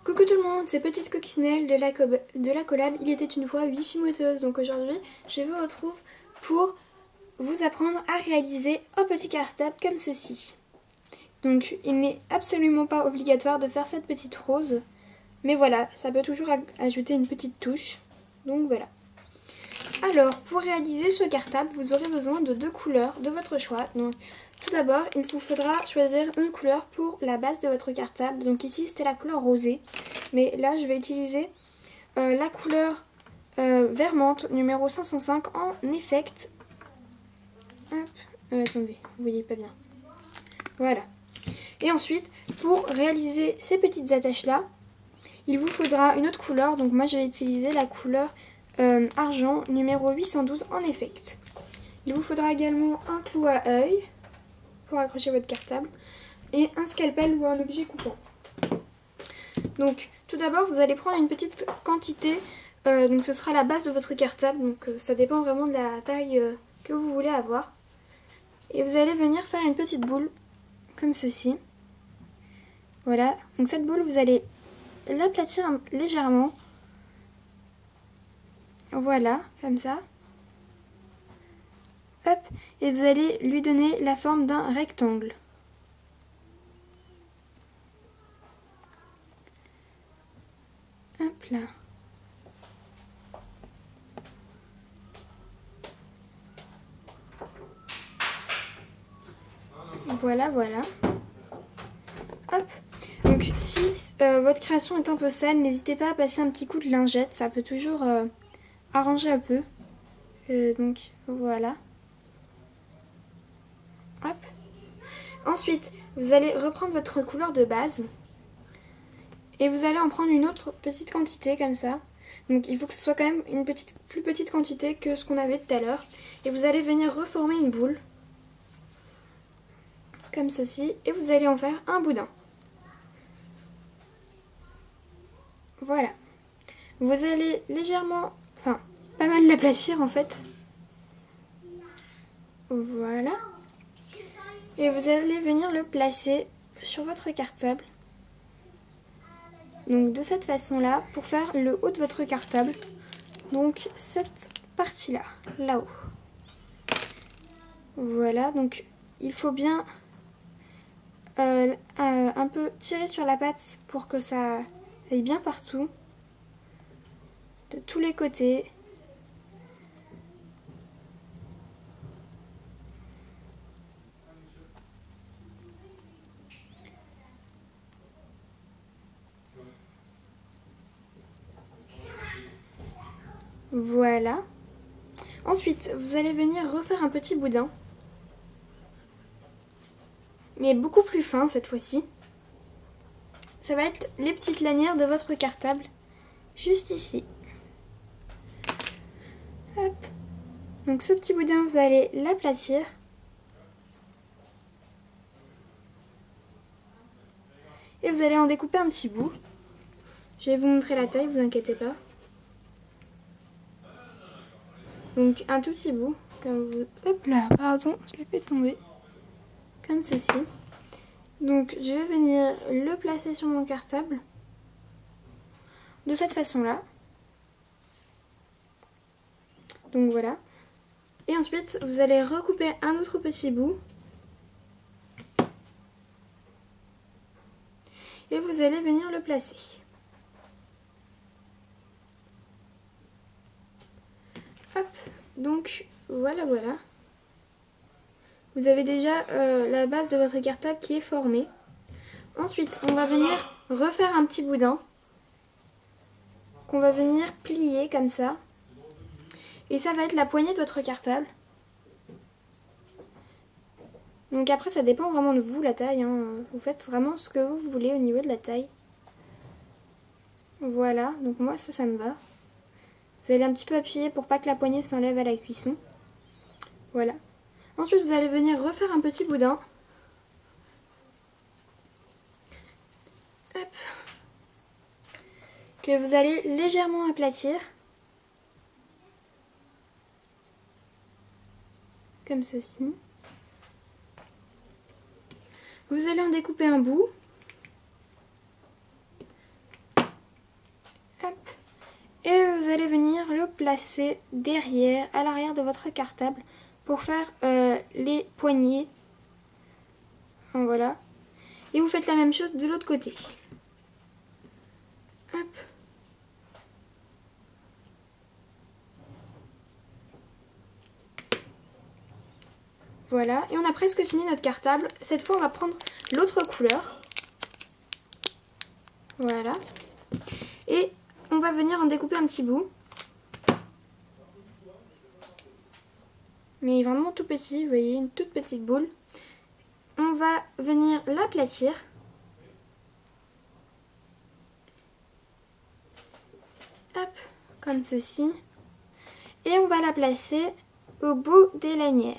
Coucou tout le monde, c'est Petite Coccinelle de la collab Il était une fois Wifi moteuse. Donc aujourd'hui, je vous retrouve pour vous apprendre à réaliser un petit cartable comme ceci. Donc il n'est absolument pas obligatoire de faire cette petite rose, mais voilà, ça peut toujours ajouter une petite touche. Donc voilà. Alors, pour réaliser ce cartable, vous aurez besoin de deux couleurs de votre choix. Donc, tout d'abord, il vous faudra choisir une couleur pour la base de votre cartable. Donc ici, c'était la couleur rosée. Mais là, je vais utiliser la couleur vert menthe numéro 505 en effect. Hop. Attendez, vous voyez pas bien. Voilà. Et ensuite, pour réaliser ces petites attaches-là, il vous faudra une autre couleur. Donc moi, je vais utiliser la couleur argent numéro 812 en effect. Il vous faudra également un clou à œil pour accrocher votre cartable et un scalpel ou un objet coupant. Donc tout d'abord vous allez prendre une petite quantité, donc ce sera la base de votre cartable, donc ça dépend vraiment de la taille que vous voulez avoir. Et vous allez venir faire une petite boule comme ceci. Voilà, donc cette boule vous allez l'aplatir légèrement. Voilà, comme ça. Hop, et vous allez lui donner la forme d'un rectangle. Hop là. Voilà, voilà. Hop. Donc si votre création est un peu sale, n'hésitez pas à passer un petit coup de lingette, ça peut toujours arranger un peu. Donc voilà. Hop. Ensuite, vous allez reprendre votre couleur de base et vous allez en prendre une autre petite quantité comme ça. Donc il faut que ce soit quand même une plus petite quantité que ce qu'on avait tout à l'heure. Et vous allez venir reformer une boule comme ceci et vous allez en faire un boudin. Voilà. Vous allez légèrement, enfin pas mal l'aplatir en fait. Voilà. Et vous allez venir le placer sur votre cartable. Donc de cette façon-là, pour faire le haut de votre cartable. Donc cette partie-là, là-haut. Voilà, donc il faut bien un peu tirer sur la patte pour que ça aille bien partout. De tous les côtés. Voilà. Ensuite, vous allez venir refaire un petit boudin. Mais beaucoup plus fin cette fois-ci. Ça va être les petites lanières de votre cartable. Juste ici. Hop. Donc ce petit boudin, vous allez l'aplatir. Et vous allez en découper un petit bout. Je vais vous montrer la taille, vous inquiétez pas. Donc un tout petit bout, comme vous... Hop là, pardon, je l'ai fait tomber. Comme ceci. Donc je vais venir le placer sur mon cartable. De cette façon-là. Donc voilà. Et ensuite, vous allez recouper un autre petit bout. Et vous allez venir le placer. Hop, donc voilà, voilà. Vous avez déjà la base de votre cartable qui est formée. Ensuite, on va venir refaire un petit boudin qu'on va venir plier comme ça. Et ça va être la poignée de votre cartable. Donc après, ça dépend vraiment de vous, la taille. Hein. Vous faites vraiment ce que vous voulez au niveau de la taille. Voilà, donc moi ça me va. Vous allez un petit peu appuyer pour pas que la poignée s'enlève à la cuisson. Voilà. Ensuite, vous allez venir refaire un petit boudin. Hop. Que vous allez légèrement aplatir. Comme ceci. Vous allez en découper un bout. vous allez venir le placer derrière, à l'arrière de votre cartable pour faire les poignées. Voilà. Et vous faites la même chose de l'autre côté. Hop. Voilà, et on a presque fini notre cartable. Cette fois, on va prendre l'autre couleur. Voilà. Et on va venir en découper un petit bout. Mais vraiment tout petit, vous voyez, une toute petite boule. On va venir l'aplatir. Hop, comme ceci. Et on va la placer au bout des lanières.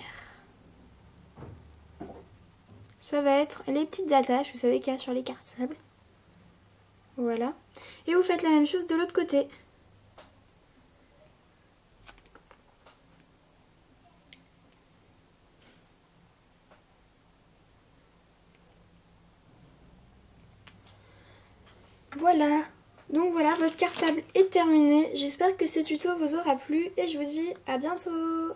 Ça va être les petites attaches, vous savez qu'il y a sur les cartables. Voilà. Et vous faites la même chose de l'autre côté. Voilà. Donc voilà, votre cartable est terminé. J'espère que ce tuto vous aura plu et je vous dis à bientôt.